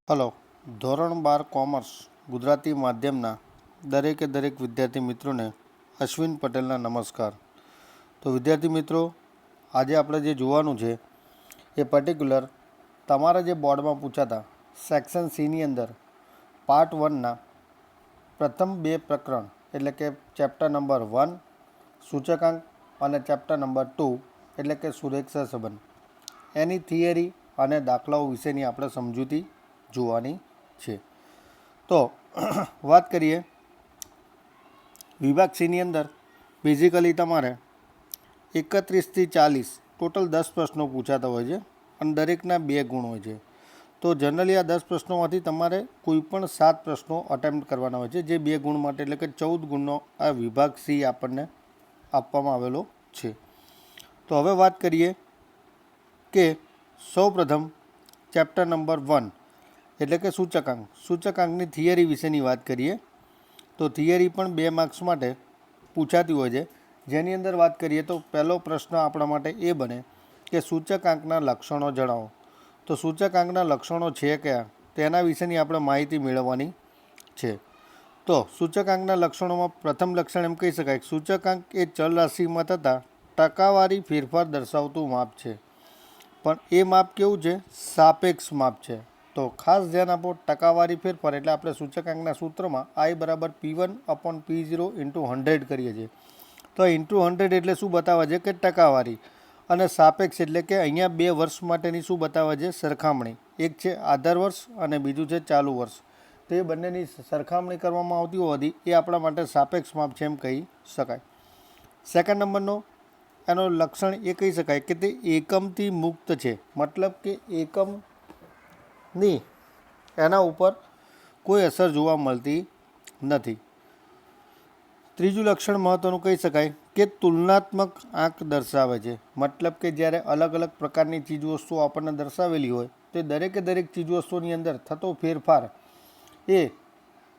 Hello, ધોરણ 12 commerce Gujarati માધ્યમના દરેકે દરેક વિદ્યાર્થી મિત્રોને અશ્વિન પટેલના નમસ્કાર. તો વિદ્યાર્થી મિત્રો, આજે આપણે જે જોવાનું છે એ પર્ટિક્યુલર તમારા જે બોર્ડમાં પૂછાતા સેક્શન સીની અંદર પાર્ટ 1ના પ્રથમ 2 પ્રકરણ એટલે કે ચેપ્ટર નંબર 1 સૂચકાંક અને ચેપ્ટર નંબર 2 એટલે કે સુરેખા સંબંધ એની થિયરી અને દાખલાઓ વિશેની આપણે સમજૂતી જોવાની છે. તો વાત કરીએ વિભાગ સીની અંદર બેઝિકલી તમારે 31થી 40 ટોટલ 10 પ્રશ્નો પૂછાતા હોય છે અને દરેકના 2 ગુણ હોય છે. તો જનરલી આ 10 પ્રશ્નોમાંથી તમારે કોઈ પણ 7 પ્રશ્નો અટેમ્પ્ટ કરવાના હોય છે, જે 2 ગુણ માટે એટલે કે 14 ગુણનો આ વિભાગ સી આપણને આપવામાં આવેલો છે. તો હવે વાત કરીએ કે સૌપ્રથમ ચેપ્ટર નંબર 1 એટલે કે સૂચકાંકની થિયરી વિશેની વાત કરીએ. તો થિયરી પણ 2 માર્ક્સ માટે પૂછાતી હોય છે, જેની અંદર વાત કરીએ તો પહેલો પ્રશ્ન આપણા માટે એ બને કે સૂચકાંકના લક્ષણો જણાવો. તો સૂચકાંકના લક્ષણો છે કયા તેના વિશેની આપણે માહિતી મેળવવાની છે. તો સૂચકાંકના લક્ષણોમાં પ્રથમ લક્ષણ એમ કહી શકાય કે સૂચકાંક એ ચલ રાશિમાં થતા ટકાવારી ફેરફાર દર્શાવતું માપ છે, પણ એ માપ કેવું છે? સાપેક્ષ માપ છે. તો ખાસ ધ્યાન આપો, ટકાવારી ફેરફાર એટલે આપણે સૂચકાંકના સૂત્રમાં I બરાબર P1/P0 × 100 કરીએ છીએ. તો ઇન્ટુ 100 એટલે શું બતાવે છે કે ટકાવારી, અને સાપેક્ષ એટલે કે અહીંયા 2 વર્ષ માટેની શું બતાવે છે? સરખામણી. એક છે આધાર વર્ષ અને બીજું છે ચાલુ વર્ષ. તો એ બંનેની સરખામણી કરવામાં આવતી હોવાથી એ આપણા માટે સાપેક્ષ માપ છે એમ કહી શકાય. સેકન્ડ નંબરનો એનો લક્ષણ એ કહી શકાય કે તે એકમથી મુક્ત છે, મતલબ કે એકમની એના ઉપર કોઈ અસર જોવા મળતી નથી. ત્રીજું લક્ષણ મહત્વનું કહી શકાય કે તુલનાત્મક આંક દર્શાવે છે, મતલબ કે જ્યારે અલગ અલગ પ્રકારની ચીજવસ્તુઓ આપણને દર્શાવેલી હોય તો દરેકે દરેક ચીજવસ્તુની અંદર થતો ફેરફાર એ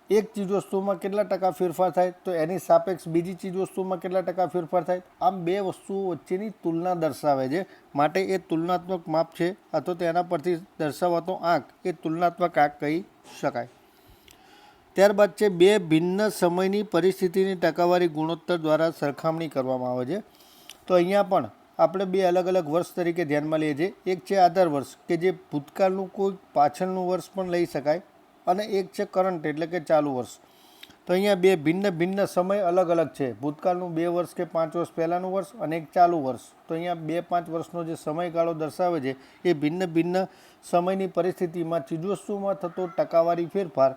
એક ચીજવસ્તુમાં કેટલા ટકા ફેરફાર થાય તો એની સાપેક્ષ બીજી ચીજવસ્તુમાં કેટલા ટકા ફેરફાર થાય. આમ 2 વસ્તુઓ વચ્ચેની તુલના દર્શાવે છે, માટે એ તુલનાત્મક માપ છે અથવા તો એના પરથી દર્શાવાતો આંક એ તુલનાત્મક આંક કહી શકાય. ત્યારબાદ છે 2 ભિન્ન સમયની પરિસ્થિતિની ટકાવારી ગુણોત્તર દ્વારા સરખામણી કરવામાં આવે છે. તો અહીંયા પણ આપણે 2 અલગ અલગ વર્ષ તરીકે ધ્યાનમાં લઈએ છીએ. એક છે આધાર વર્ષ કે જે ભૂતકાળનું કોઈ પાછળનું વર્ષ પણ લઈ શકાય, અને એક છે કરંટ એટલે કે ચાલુ વર્ષ. તો અહીંયા 2 ભિન્ન સમય અલગ અલગ છે. ભૂતકાળનું 2 વર્ષ કે 5 વર્ષ પહેલાંનું વર્ષ અને એક ચાલુ વર્ષ. તો અહીંયા 2-5 વર્ષનો જે સમયગાળો દર્શાવે છે એ ભિન્ન સમયની પરિસ્થિતિમાં ચીજવસ્તુમાં થતો ટકાવારી ફેરફાર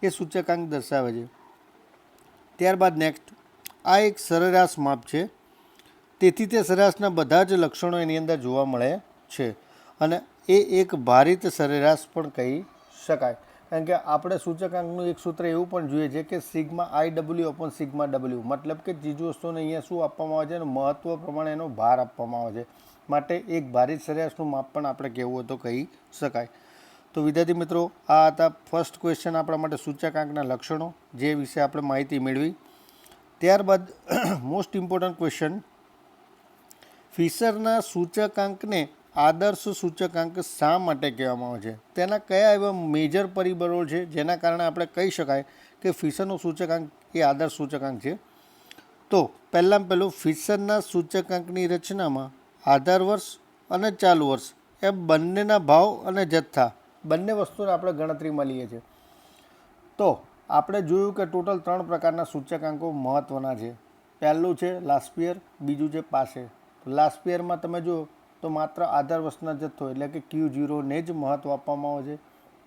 એ સૂચકાંક દર્શાવે છે. ત્યારબાદ નેક્સ્ટ, આ એક સરેરાશ માપ છે, તેથી તે સરેરાશના બધા જ લક્ષણો એની અંદર જોવા મળે છે, અને એ એક ભારિત સરેરાશ પણ કહી શકાય. કારણ કે આપણે સૂચકાંકનું એક સૂત્ર એવું પણ જોઈએ છે કે σIw/σw, મતલબ કે ચીજવસ્તુને અહીંયા શું આપવામાં આવે છે? મહત્વ પ્રમાણે એનો ભાર આપવામાં આવે છે, માટે એક ભારિત સરેરાશનું માપ પણ આપણે કહેવું હોય તો કહી શકાય. તો વિદ્યાર્થી મિત્રો, આ હતા ફર્સ્ટ ક્વેશ્ચન આપણા માટે સૂચકાંકના લક્ષણો, જે વિશે આપણે માહિતી મેળવી. ત્યારબાદ મોસ્ટ ઇમ્પોર્ટન્ટ ક્વેશ્ચન, ફિશરના સૂચકાંકને આદર્શ સૂચકાંક શા માટે કહેવામાં આવે છે? તેના કયા એવા મેજર પરિબળો છે જેના કારણે આપણે કહી શકાય કે ફિશરનો સૂચકાંક એ આદર્શ સૂચકાંક છે? તો પહેલાં પહેલું, ફિશરના સૂચકાંકની રચનામાં આધાર વર્ષ અને ચાલુ વર્ષ એમ બંનેના ભાવ અને જથ્થા બંને વસ્તુને આપણે ગણતરીમાં લઈએ છીએ. તો આપણે જોયું કે ટોટલ 3 પ્રકારના સૂચકાંકો મહત્ત્વના છે. પહેલું છે લાસ્ટ યર, બીજું છે પાસે. લાસ્ટ યરમાં તમે જુઓ તો માત્ર આધાર વર્ષના જથ્થો એટલે કે Q0ને જ મહત્ત્વ આપવામાં આવે છે.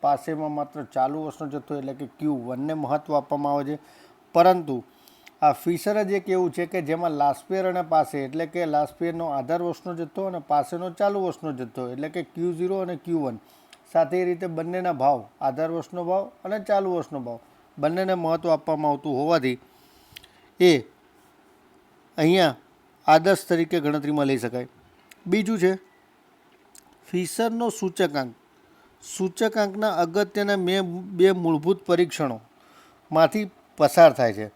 પાસેમાં માત્ર ચાલુ વર્ષનો જથ્થો એટલે કે Q1ને મહત્ત્વ આપવામાં આવે છે. પરંતુ આ ફિશર જ એક એવું છે કે જેમાં લાસ્ટ યર અને પાસે એટલે કે લાસ્ટ યરનો આધાર વર્ષનો જથ્થો અને પાસેનો ચાલુ વર્ષનો જથ્થો એટલે કે Q0 અને Q1 સાથે એ રીતે બંનેના ભાવ, આધાર વર્ષનો ભાવ અને ચાલુ વર્ષનો ભાવ બંનેને મહત્ત્વ આપવામાં આવતું હોવાથી એ અહીંયા આદર્શ તરીકે ગણતરીમાં લઈ શકાય. બીજું છે ફિશરનો સૂચકાંકના અગત્યના 2 મૂળભૂત પરીક્ષણોમાંથી પસાર થાય છે.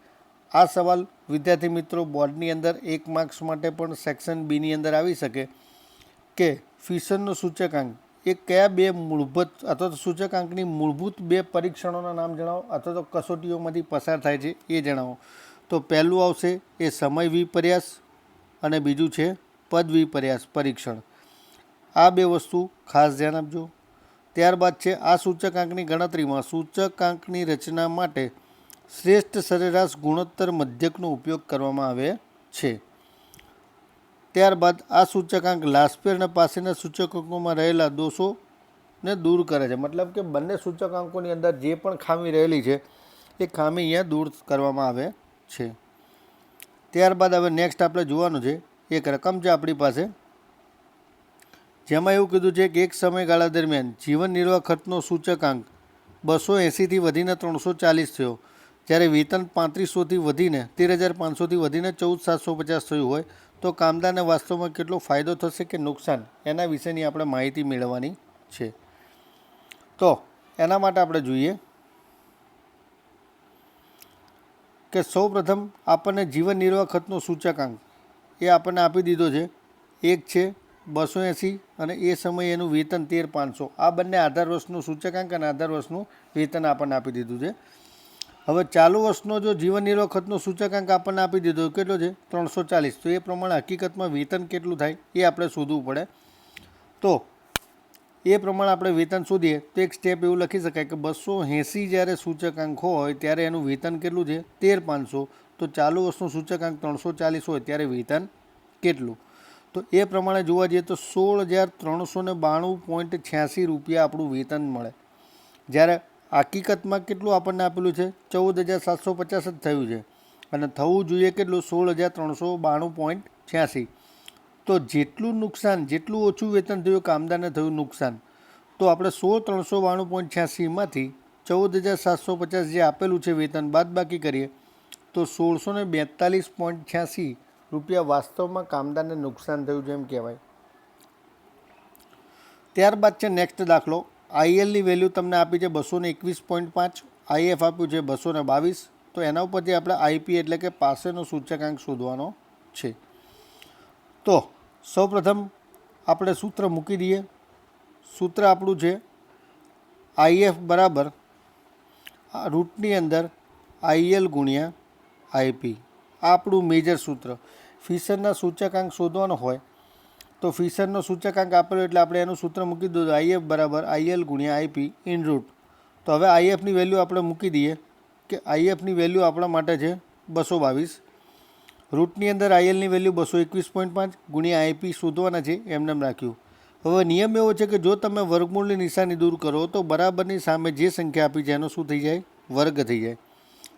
આ સવાલ વિદ્યાર્થી મિત્રો બોર્ડની અંદર 1 માર્ક્સ માટે પણ સેક્શન બીની અંદર આવી શકે કે ફિશરનો સૂચકાંક એ કયા બે મૂળભૂત અથવા તો સૂચકાંકની મૂળભૂત બે પરીક્ષણોના નામ જણાવો અથવા તો કસોટીઓમાંથી પસાર થાય છે એ જણાવો. તો પહેલું આવશે એ સમય વિપર્યાસ અને બીજું છે પદ વિપર્યાસ પરીક્ષણ. આ બે વસ્તુ ખાસ ધ્યાન આપજો. ત્યારબાદ છે આ સૂચકાંકની ગણતરીમાં સૂચકાંકની રચના માટે શ્રેષ્ઠ સરેરાશ ગુણોત્તર મધ્યકનો ઉપયોગ કરવામાં આવે છે. ત્યારબાદ આ સૂચકાંક લાસ્પેર અને પાસેના સૂચકાંકોમાં રહેલા દોષોને દૂર કરે છે. મતલબ કે બંને સૂચકાંકોની અંદર જે પણ ખામી રહેલી છે એ ખામી અહીંયા દૂર કરવામાં આવે છે. ત્યારબાદ હવે નેક્સ્ટ આપણે જોવાનું છે એક રકમ છે આપણી પાસે, જેમાં એવું કીધું છે કે એક સમયગાળા દરમિયાન જીવન નિર્વાહ ખર્ચનો સૂચકાંક 280થી વધીને 340 થયો, જ્યારે વેતન 3500થી વધીને 13,500થી વધીને 14,750 થયું હોય તો કામદારને વાસ્તવમાં કેટલો ફાયદો થશે કે નુકસાન, એના વિશેની આપણે માહિતી મેળવવાની છે. તો એના માટે આપણે જોઈએ કે સૌપ્રથમ આપણને જીવન નિર્વાહ ખર્ચનો સૂચકાંક એ આપણને આપી દીધો છે. એક છે 280 અને એ સમયે એનું વેતન 13,500. આ બંને આધાર વર્ષનું સૂચકાંક અને આધાર વર્ષનું વેતન આપણને આપી દીધું છે. હવે ચાલુ વર્ષનો જો જીવન નિર્વાહ ખર્ચનો સૂચકાંક આપણને આપી દીધો કેટલો છે 340, તો એ પ્રમાણે હકીકતમાં વેતન કેટલું થાય એ આપણે શોધવું પડે. તો એ પ્રમાણે આપણે વેતન શોધીએ તો એક સ્ટેપ એવું લખી શકાય કે 280 જ્યારે સૂચકાંક હોય ત્યારે એનું વેતન કેટલું છે 13,500. તો ચાલુ વર્ષનું સૂચકાંક 340 હોય ત્યારે વેતન કેટલું, તો એ પ્રમાણે જોવા જઈએ તો 16,392.86 રૂપિયા આપણું વેતન મળે. જ્યારે હકીકતમાં કેટલું આપણને આપેલું છે 14,750 જ થયું છે અને થવું જોઈએ કેટલું 16,392.86. તો જેટલું નુકસાન, જેટલું ઓછું વેતન થયું કામદારને થયું નુકસાન, તો આપણે 16,392.86માંથી 14,750 જે આપેલું છે વેતન બાદબાકી કરીએ તો 1,642.86 રૂપિયા વાસ્તવમાં કામદારને નુકસાન થયું છે એમ કહેવાય. ત્યારબાદ છે નેક્સ્ટ દાખલો. આઈએલની વેલ્યુ તમને આપી છે 221.5, આઈએફ આપ્યું છે 222. તો એના ઉપરથી આપણે આઈપી એટલે કે પાસેનો સૂચકાંક શોધવાનો છે. તો સૌપ્રથમ આપણે સૂત્ર મૂકી દઈએ. સૂત્ર આપણું છે આઈએફ બરાબર રૂટની અંદર આઈએલ ગુણ્યા આઈપી. આ આપણું મેજર સૂત્ર. ફિશરના સૂચકાંક શોધવાનો હોય તો ફિશરનો સૂચકાંક આપેલો એટલે આપણે એનું સૂત્ર મૂકી દીધું આઈએફ બરાબર આઈએલ ગુણ્યા આઈપી ઇન રૂટ. તો હવે આઈએફની વેલ્યુ આપણે મૂકી દઈએ કે આઈએફની વેલ્યુ આપણા માટે છે 222. રૂટની અંદર આઈએલની વેલ્યુ 221.5 ગુણ્યા આઈપી શોધવાના છે એમને એમ રાખ્યું. હવે નિયમ એવો છે કે જો તમે વર્ગમૂળની નિશાની દૂર કરો તો બરાબરની સામે જે સંખ્યા આપી છે એનો શું થઈ જાય વર્ગ થઈ જાય.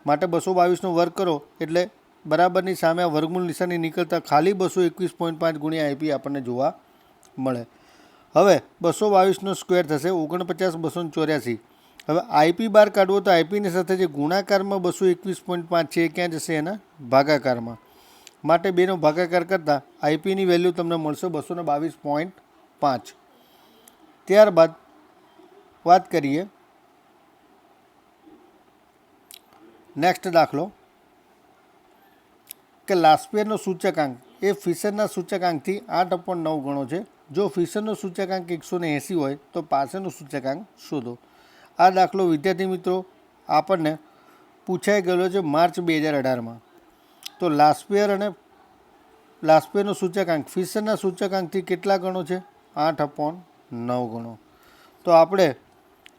માટે 222નો વર્ગ કરો એટલે બરાબરની સામે આ વર્ગમૂળ નિશાની નીકળતા ખાલી 221.5 ગુણ્યા આઈપી આપણને જોવા મળે. હવે 222નો સ્ક્વેર થશે 49,284. હવે આઈપી બહાર કાઢવો તો આઈપીની સાથે જે ગુણાકારમાં 221.5 છે એ ક્યાં જશે એના ભાગાકારમાં. માટે બેનો ભાગાકાર કરતાં આઈપીની વેલ્યુ તમને મળશે 222.5. ત્યારબાદ વાત કરીએ નેક્સ્ટ દાખલો કે લાસ્પેરનો સૂચકાંક એ ફિશરના સૂચકાંકથી 8/9 ગણો છે. જો ફિશરનો સૂચકાંક 180 હોય તો પાસેનો સૂચકાંક શોધો. આ દાખલો વિદ્યાર્થી મિત્રો આપણને પૂછાઈ ગયેલો છે માર્ચ 2018માં. તો લાસ્પેરનો સૂચકાંક ફિશરના સૂચકાંકથી કેટલા ગણો છે 8/9 ગણો. તો આપણે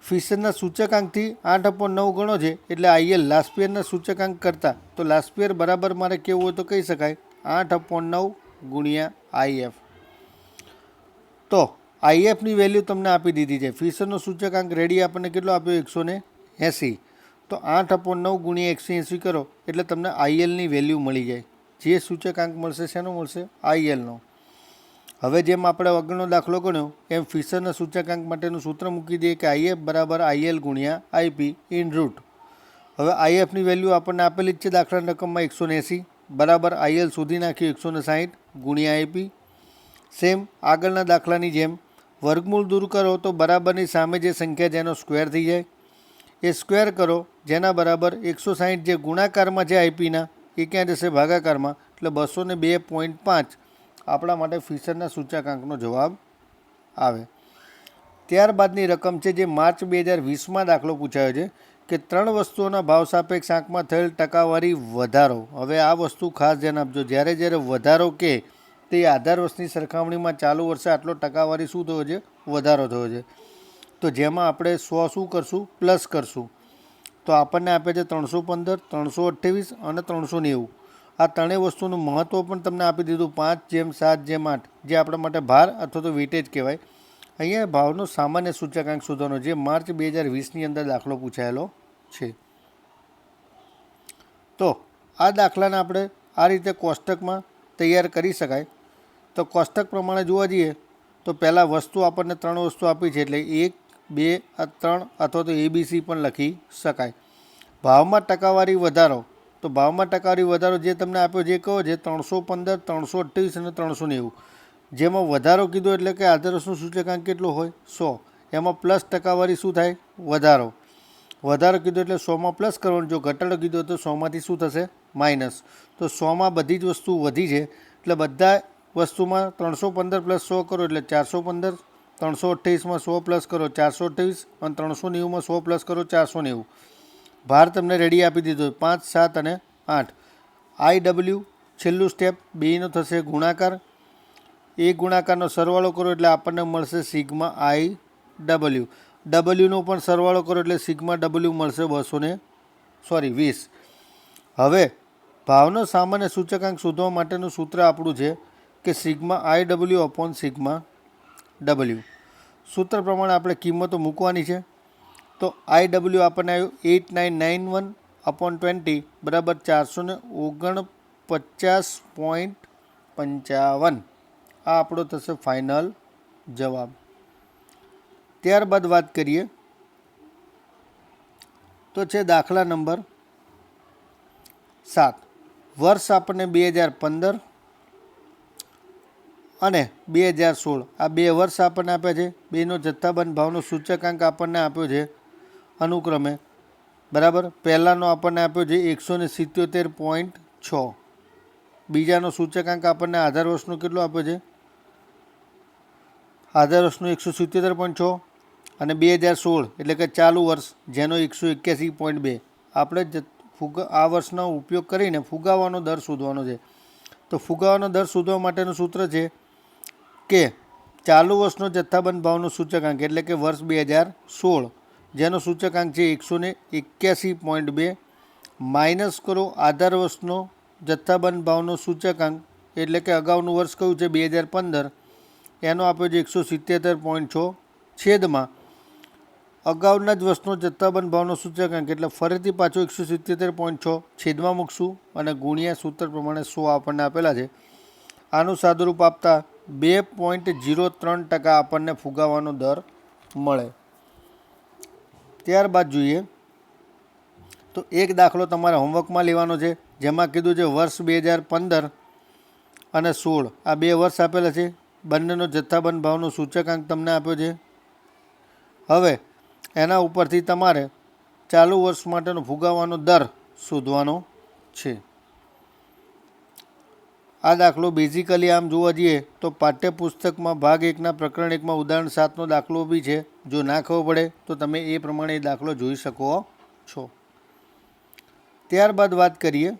ફિશરના સૂચકાંકથી 8/9 ગણો છે એટલે આઈએલ લાસ્પેરના સૂચકાંક કરતાં તો લાસ્પેર બરાબર મારે કેવું હોય તો કહી શકાય 8/9 ગુણ્યા આઈએફ. તો આઈએફની વેલ્યુ તમને આપી દીધી છે. ફિશરનો સૂચકાંક રેડી આપણને કેટલો આપ્યો 180. તો 8/9 ગુણ્યા 180 કરો એટલે તમને આઈએલની વેલ્યુ મળી જાય. જે સૂચકાંક મળશે શેનો મળશે આઈએલનો. હવે જેમ આપણે આગળનો દાખલો ગણ્યો એમ ફિશરના સૂચકાંક માટેનું સૂત્ર મૂકી દઈએ કે આઈએફ બરાબર આઈએલ ગુણ્યા આઈપી ઇન રૂટ. હવે આઈએફની વેલ્યુ આપણને આપેલી જ છે દાખલાની રકમમાં 180 બરાબર આઈએલ શોધી નાખ્યું 160 ગુણ્યા આઈપી. સેમ આગળના દાખલાની જેમ વર્ગમૂળ દૂર કરો તો બરાબરની સામે જે સંખ્યા જેનો સ્ક્વેર થઈ જાય એ સ્ક્વેર કરો જેના બરાબર 160 જે ગુણાકારમાં છે આઈપીના એ ક્યાં જશે ભાગાકારમાં. એટલે 202.5 આપણા માટે ફિશરના સૂચકાંકનો જવાબ આવે. ત્યારબાદની રકમ છે જે માર્ચ 2020માં દાખલો પૂછાયો છે કે 3 વસ્તુઓના ભાવ સાપેક્ષ આંકમાં થયેલ ટકાવારી વધારો. હવે આ વસ્તુ ખાસ ધ્યાન આપજો, જ્યારે વધારો કે તે આધાર વર્ષની સરખામણીમાં ચાલુ વર્ષે આટલો ટકાવારી શું થયો છે, વધારો થયો છે. તો જેમાં આપણે 100 શું કરશું, પ્લસ કરશું. તો આપણને આપે છે 315, 328 અને 390. આ ત્રણેય વસ્તુનું મહત્ત્વ પણ તમને આપી દીધું, 5:7:8, જે આપણા માટે ભાર અથવા તો વેટેજ કહેવાય. અહીંયા ભાવનો સામાન્ય સૂચકાંક શોધવાનો, જે માર્ચ 2020ની અંદર દાખલો પૂછાયેલો છે. તો આ દાખલાને આપણે આ રીતે કોષ્ટકમાં તૈયાર કરી શકાય. તો કોષ્ટક પ્રમાણે જોવા જઈએ તો પહેલાં વસ્તુ આપણને 3 વસ્તુ આપી છે, એટલે 1, 2, 3 અથવા તો ABC પણ લખી શકાય. ભાવમાં ટકાવારી વધારો, તો ભાવમાં ટકાવારી વધારો જે તમને આપ્યો જે કયો છે 315, 328 અને 390. જેમાં વધારો કીધો એટલે કે આધાર વર્ષનો સૂચકાંક કેટલો હોય, 100. એમાં પ્લસ ટકાવારી શું થાય, વધારો. વધારો કીધો એટલે 100માં પ્લસ કરવાનું, જો ઘટાડો કીધો તો 100માંથી શું થશે, માઇનસ. તો 100માં બધી જ વસ્તુ વધી છે, એટલે બધા વસ્તુમાં 315 + 100 કરો એટલે 415, 328માં 100 પ્લસ કરો 428 અને 390માં 100 પ્લસ કરો 490. ભાર તમને રેડી આપી દીધો 5, 7 અને 8. IW છેલ્લું સ્ટેપ, બેયનો થશે ગુણાકાર. એ ગુણાકારનો સરવાળો કરો એટલે આપણને મળશે સિગ્મા IW. ડબલ્યુનો પણ સરવાળો કરો એટલે સિગ્મા W મળશે 20. હવે ભાવનો સામાન્ય સૂચકાંક શોધવા માટેનું સૂત્ર આપણું છે કે સિગ્મા IW/સિગ્મા W. સૂત્ર પ્રમાણે આપણે કિંમતો મૂકવાની છે. તો IW આપણને આવ્યું 8991/20 બરાબર 449.55. આ આપણો થશે ફાઇનલ જવાબ. ત્યારબાદ વાત કરીએ તો છે દાખલા નંબર 7. વર્ષ આપણને 2015 અને 2016 આ 2 વર્ષ આપણને આપ્યા છે. બેનો જથ્થાબંધ ભાવનો સૂચકાંક આપણને આપ્યો છે અનુક્રમે, બરાબર. પહેલાંનો આપણને આપ્યો છે 177.6. બીજાનો સૂચકાંક આપણને આધાર વર્ષનો કેટલો આપ્યો છે, આધાર વર્ષનો 177.6 અને 2016 એટલે કે ચાલુ વર્ષ જેનો 181.2. આપણે આ વર્ષનો ઉપયોગ કરીને ફુગાવાનો દર શોધવાનો છે. તો ફુગાવાનો દર શોધવા માટેનું સૂત્ર છે કે ચાલુ વર્ષનો જથ્થાબંધ ભાવનો સૂચકાંક એટલે કે વર્ષ 2016 જેનો સૂચકાંક છે 181.2 માઇનસ કરો આધાર વર્ષનો જથ્થાબંધ ભાવનો સૂચકાંક એટલે કે અગાઉનું વર્ષ કયું છે 2015, એનો આપ્યો છે 177.6 છેદમાં અગાઉના જ વર્ષનો જથ્થાબંધ ભાવનો સૂચકાંક એટલે ફરીથી પાછો 177.6 છેદમાં મૂકશું અને ગુણ્યા સૂત્ર પ્રમાણે 100 આપણને આપેલા છે. આનું સાદુરૂપ આપતા 2.03% આપણને ફુગાવાનો દર મળે. ત્યારબાદ જોઈએ તો એક દાખલો તમારે હોમવર્કમાં લેવાનો છે, જેમાં કીધું છે વર્ષ 2015 અને 16 આ 2 વર્ષ આપેલા છે. બંનેનો જથ્થાબંધ ભાવનો સૂચકાંક તમને આપ્યો છે. હવે એના ઉપરથી તમારે ચાલુ વર્ષ માટેનો ફુગાવાનો દર શોધવાનો છે. આ દાખલો બેઝિકલી આમ જોવા જઈએ તો પાઠ્યપુસ્તકમાં ભાગ 1ના પ્રકરણ 1માં ઉદાહરણ 7નો દાખલો બી છે. જો ના ખબર પડે તો તમે એ પ્રમાણે એ દાખલો જોઈ શકો છો. ત્યારબાદ વાત કરીએ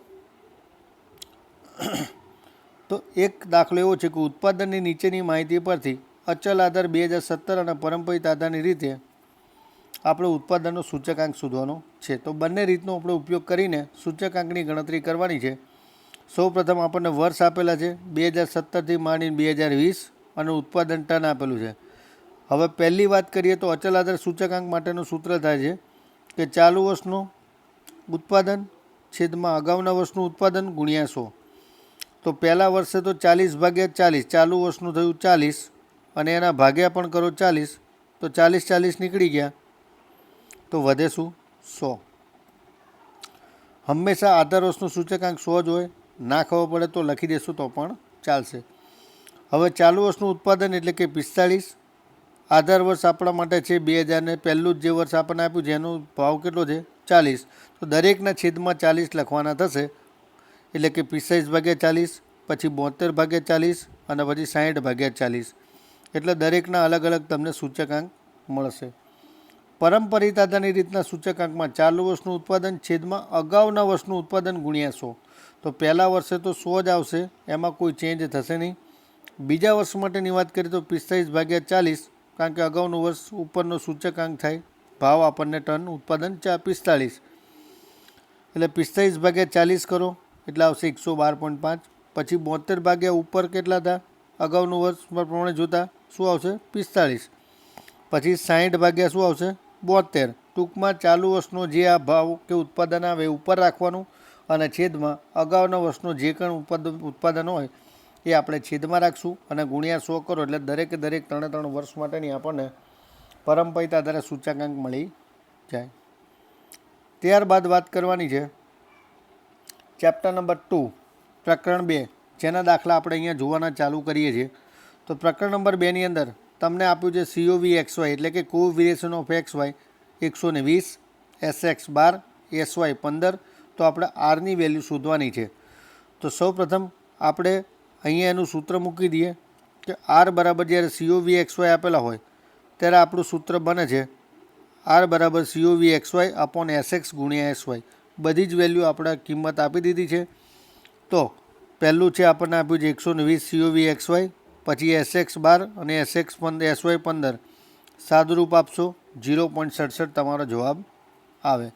તો એક દાખલો એવો છે કે ઉત્પાદનની નીચેની માહિતી પરથી અચલ આધાર 2017 અને પરંપરિત આધારની રીતે આપણે ઉત્પાદનનો સૂચકાંક શોધવાનો છે. તો બંને રીતનો આપણે ઉપયોગ કરીને સૂચકાંકની ગણતરી કરવાની છે. સૌપ્રથમ આપણને વર્ષ આપેલા છે 2017થી માંડીને 2020 અને ઉત્પાદન ટન આપેલું છે. હવે પહેલી વાત કરીએ તો અચલ આધાર સૂચકાંક માટેનું સૂત્ર થાય છે કે ચાલુ વર્ષનું ઉત્પાદન છેદમાં અગાઉના વર્ષનું ઉત્પાદન ગુણ્યા 100. તો પહેલા વર્ષે તો 40/40 ચાલુ વર્ષનું થયું 40 અને એના ભાગ્યા પણ કરો 40, તો 40 નીકળી ગયા તો વધે શું 100. હંમેશા આધાર વર્ષનું સૂચકાંક 100 જ હોય, ના ખબર પડે તો લખી દેશું તો પણ ચાલશે. હવે ચાલુ વર્ષનું ઉત્પાદન એટલે કે 45, આધાર વર્ષ આપણા માટે છે 2000 ને પહેલું જ જે વર્ષ આપણને આપ્યું જેનો ભાવ કેટલો છે 40, તો દરેકના છેદમાં 40 લખવાના થશે એટલે કે 45/40, પછી 72/40 અને પછી 60/40. એટલે દરેકના અલગ અલગ તમને સૂચકાંક મળશે. પરંપરિત આધારની રીતના સૂચકાંકમાં ચાલુ વર્ષનું ઉત્પાદન છેદમાં અગાઉના વર્ષનું ઉત્પાદન ગુણ્યા 100. તો પહેલા વર્ષે તો 100 જ આવશે, એમાં કોઈ ચેન્જ થશે નહીં. બીજા વર્ષ માટેની વાત કરીએ તો 45/40, કારણ કે અગાઉનું વર્ષ ઉપરનો સૂચકાંક થાય. ભાવ આપણને ટન ઉત્પાદન 45, એટલે 45/40 કરો એટલે આવશે 112.5. પછી 72 ઉપર કેટલા હતા અગાઉનું વર્ષ પ્રમાણે જોતા શું આવશે 45. પછી 60 શું આવશે 72. ટૂંકમાં ચાલુ વર્ષનો જે આ ભાવ કે ઉત્પાદન આવે ઉપર રાખવાનું અને છેદમાં અગાઉના વર્ષનો જે કંઈ ઉત્પાદન હોય એ આપણે છેદમાં રાખશું અને ગુણ્યા 100 કરો એટલે દરેકે દરેક 3 વર્ષ માટેની આપણને પરંપરિત આધારે સૂચકાંક મળી જાય. ત્યારબાદ વાત કરવાની છે ચેપ્ટર નંબર 2 પ્રકરણ 2, જેના દાખલા આપણે અહીંયા જોવાના ચાલુ કરીએ છીએ. તો પ્રકરણ નંબર 2ની અંદર તમને આપ્યું છે COV XY એટલે કે કોવેરિએશન ઓફ XY 120, SX 12, SY 15. તો આપણે આરની વેલ્યુ શોધવાની છે. તો સૌપ્રથમ આપણે અહીંયા એનું સૂત્ર મૂકી દઈએ કે R બરાબર જ્યારે COV XY આપેલા હોય ત્યારે આપણું સૂત્ર બને છે R બરાબર COV XY અપોન SX ગુણ્યા SY. બધી જ વેલ્યુ આપણે કિંમત આપી દીધી છે. તો પહેલું છે આપણને આપ્યું છે 120 COV XY, પછી SX 12 અને SX 15 SY 15. સાદુરૂપ આપશો 0.67 તમારો જવાબ આવે.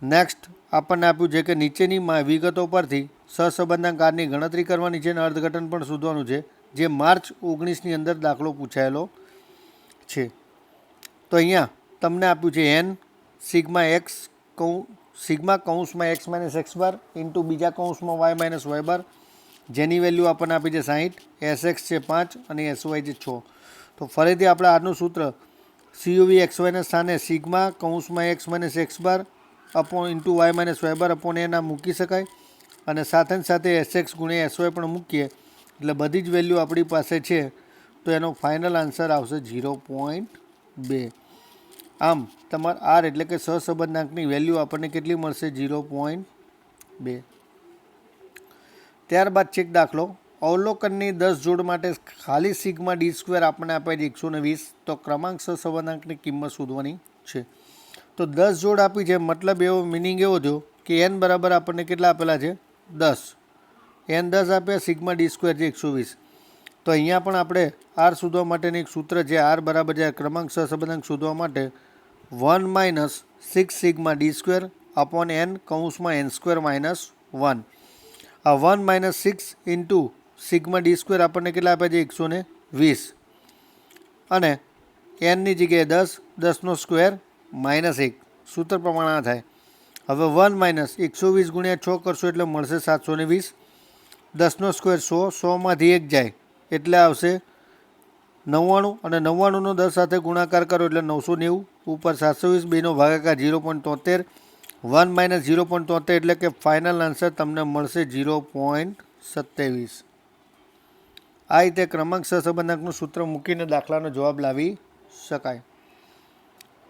નેક્સ્ટ આપણને આપ્યું છે કે નીચેની વિગતો પરથી સહસંબંધાંક આરની ગણતરી કરવાની છે અને અર્થઘટન પણ શોધવાનું છે, જે માર્ચ 19ની અંદર દાખલો પૂછાયેલો છે. તો અહીંયા તમને આપ્યું છે n સિગ્મા કૌંસમાં x માઇનસ x બાર ઇન્ટુ બીજા કૌંસમાં y માઇનસ y બાર, જેની વેલ્યુ આપણને આપી છે 60, SX છે 5 અને SY છે 6. તો ફરીથી આપણે આનું સૂત્ર COV XYના સ્થાને સિગ્મા કૌંસમાં x minus x bar upon into y minus y bar upon એના મૂકી શકાય અને સાથે સાથે SX ગુણ્યા SY પણ મૂકીએ એટલે બધી જ વેલ્યુ આપણી પાસે છે. તો એનો ફાઇનલ આન્સર આવશે 0.2. આમ તમારા R એટલે કે સહસંબંધાંકની વેલ્યુ આપણને કેટલી મળશે 0.2. ત્યારબાદ છે દાખલો અવલોકનની 10 જોડ માટે ખાલી સિગ્મા d² આપણને આપે છે 120. તો ક્રમાંક સહસંબંધાંકની કિંમત શોધવાની છે. તો 10 જોડ આપી છે, મતલબ એવો મિનિંગ એવો થયો કે n બરાબર આપણને કેટલા આપેલા છે 10. n 10 આપ્યા, સિગ્મા d² છે 120. તો અહીંયા પણ આપણે R શોધવા માટેનું એક સૂત્ર છે. R બરાબર છે ક્રમાંક સહસંબંધાંક શોધવા માટે 1 - 6 સિગ્મા d² અપોન n કૌંસમાં n² - 1. આ 1 - 6 ઇન્ટુ સિગ્મા d² આપણને કેટલા આપ્યા છે 120 અને nની જગ્યાએ 10, 10નો સ્ક્વેર -1. સૂત્ર પ્રમાણે આ થાય. હવે 1 - 120 ગુણ્યા 6 કરશો એટલે મળશે 720. 10નો સ્ક્વેર 100, 100માંથી 1 જાય એટલે આવશે 99 અને 99નો 10 સાથે ગુણાકાર કરો એટલે 990 ઉપર 720, 2નો ભાગાકાર 0.73. 1 - 0.73 એટલે કે ફાઇનલ આન્સર તમને મળશે 0.27. આ રીતે ક્રમાંક સહસંબંધાંકનું સૂત્ર મૂકીને દાખલાનો જવાબ લાવી શકાય.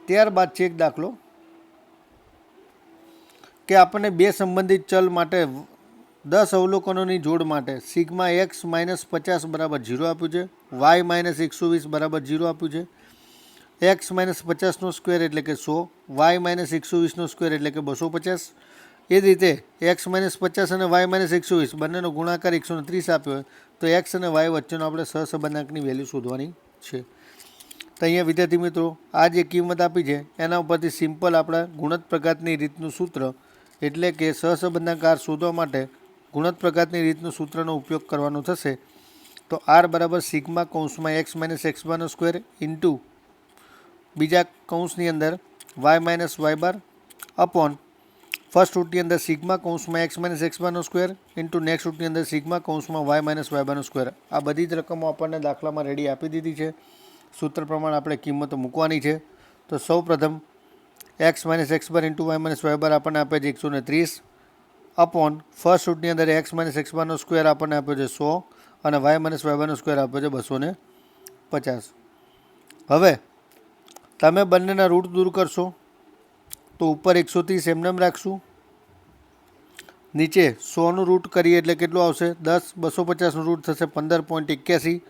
ત્યારબાદ છે એક દાખલો કે આપણને બે સંબંધિત ચલ માટે 10 અવલોકનોની જોડ માટે સિગ્મા x - 50 બરાબર 0 આપ્યું છે, y - 120 બરાબર 0 આપ્યું છે. x - 50નો સ્ક્વેર એટલે કે 100, y - 120નો સ્ક્વેર એટલે કે 250. એ જ રીતે x - 50 અને y - 120 બંનેનો ગુણાકાર 130 આપ્યો હોય તો x અને y વચ્ચેનો આપણે સહસંબંધાંકની વેલ્યુ શોધવાની છે. તો અહીંયા વિદ્યાર્થી મિત્રો આ જે કિંમત આપી છે એના ઉપરથી સિમ્પલ આપણા ગુણત પ્રઘાતની રીતનું સૂત્ર એટલે કે સહસંબંધાંક R શોધવા માટે ગુણત પ્રઘાતની રીતનું સૂત્રનો ઉપયોગ કરવાનો થશે. તો R બરાબર સિગ્મા કૌંસમાં x - x બારનો સ્ક્વેર ઇન્ટુ બીજા કૌંસની અંદર y - y bar upon first રૂટની અંદર સિગ્મા કૌંસમાં x - x બારનો સ્ક્વેર ઇન્ટુ નેક્સ્ટ રૂટની અંદર સિગ્મા કૌંસમાં y - y બારનો સ્ક્વેર. આ બધી જ રકમો આપણને દાખલામાં રેડી આપી દીધી છે. સૂત્ર પ્રમાણે આપણે કિંમતો મૂકવાની છે. તો સૌ પ્રથમ x - x બાર ઇન્ટુ y - y બાર આપણને આપે છે 130 અપોન ફર્સ્ટ રૂટની અંદર x - x બારનો સ્ક્વેર આપણને આપ્યો છે 100 અને y - y બારનો સ્ક્વેર આપ્યો છે 250. હવે તમે બંનેના રૂટ દૂર કરશો તો ઉપર 130 એમને રાખશું, નીચે 100નું રૂટ કરીએ એટલે કેટલું આવશે 10, 250નું રૂટ થશે 15.81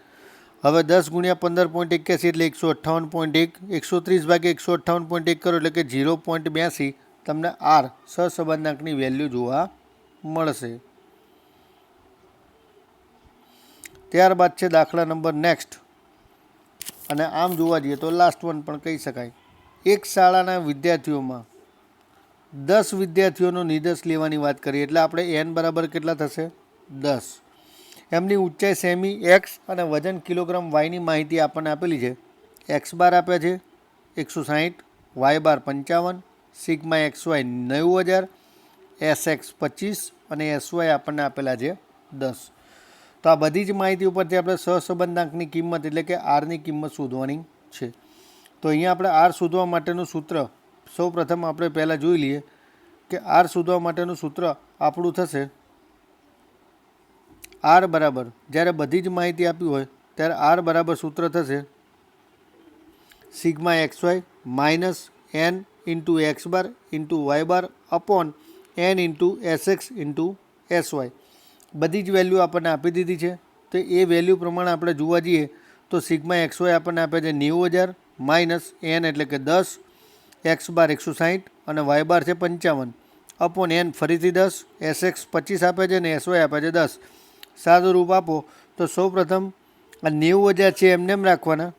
હવે 10 ગુણ્યા 15.81 એટલે 158.1, 130 ભાગ્યા 158.1 કરો એટલે કે 0.82 તમને આર સહસંબંધાંકની વેલ્યુ જોવા મળશે. ત્યારબાદ છે દાખલા નંબર નેક્સ્ટ, અને આમ જોવા જઈએ તો લાસ્ટ વન પણ કહી શકાય. એક શાળાના વિદ્યાર્થીઓમાં 10 વિદ્યાર્થીઓનો નિર્દેશ લેવાની વાત કરીએ એટલે આપણે એન બરાબર કેટલા થશે? 10. એમની ઊંચાઈ સેમી એક્સ અને વજન કિલોગ્રામ વાયની માહિતી આપણને આપેલી છે. એક્સ બાર આપ્યા છે 160, y bar 55, sigma x y 90,000, s x 25 અને એસ વાય આપણને આપેલા છે 10. તો આ બધી જ માહિતી ઉપરથી આપણે સહસંબંધાંકની કિંમત એટલે કે આરની કિંમત શોધવાની છે. તો અહીંયા આપણે આર શોધવા માટેનું સૂત્ર સૌ પ્રથમ આપણે પહેલાં જોઈ લઈએ કે આર શોધવા માટેનું સૂત્ર આપણું થશે આર બરાબર, જ્યારે બધી જ માહિતી આપી હોય ત્યારે આર બરાબર સૂત્ર થશે sigma x y minus n into x bar into y bar upon n into s x into s y. બધી જ વેલ્યુ આપણને આપી દીધી છે. તો એ વેલ્યુ પ્રમાણે આપણે જોવા જઈએ તો સિગ્મા એક્સ વાય આપણને આપે છે 90,000 માઇનસ એન એટલે કે 10, એક્સ બાર 160 અને વાય બાર છે 55 અપોન એન ફરીથી 10, એસ એક્સ 25 આપે છે અને એસ વાય આપે છે 10. સાદું રૂપ આપો તો સૌ પ્રથમ આ 90,000 છે એમને એમ રાખવાના,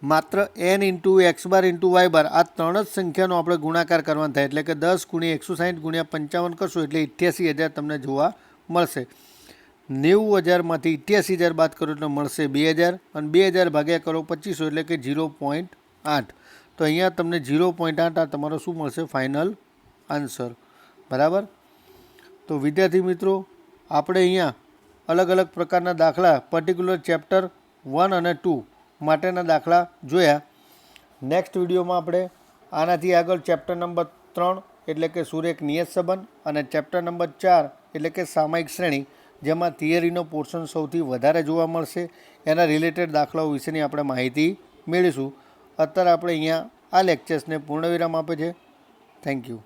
માત્ર n into x bar into y bar આ ત્રણ જ સંખ્યાનો આપણે ગુણાકાર કરવાનો થાય એટલે કે 10 ગુણ્યા 160 ગુણ્યા 55 કરશો એટલે 88,000 તમને જોવા મળશે. 90,000માંથી 88,000 બાદ કરો એટલે મળશે 2,000 અને 2,000 ભાગ્યા કરો 25 એટલે કે 0.8. તો અહીંયા તમને 0.8 આ તમારો શું મળશે? Final answer. બરાબર. તો વિદ્યાર્થી મિત્રો આપણે અહીંયા અલગ અલગ પ્રકારના દાખલા પર્ટિક્યુલર ચેપ્ટર 1 અને 2 માટેના દાખલા જોયા. નેક્સ્ટ વિડીયોમાં આપણે આનાથી આગળ ચેપ્ટર નંબર 3 એટલે કે સુરેખ નિયત સંબંધ અને ચેપ્ટર નંબર 4 એટલે કે સામાયિક શ્રેણી, જેમાં થિયરીનો પોર્શન સૌથી વધારે જોવા મળશે, એના રિલેટેડ દાખલાઓ વિશેની આપણે માહિતી મેળવીશું. અત્યારે આપણે અહીંયા આ લેક્ચર્સને પૂર્ણવિરામ આપે છે. Thank you.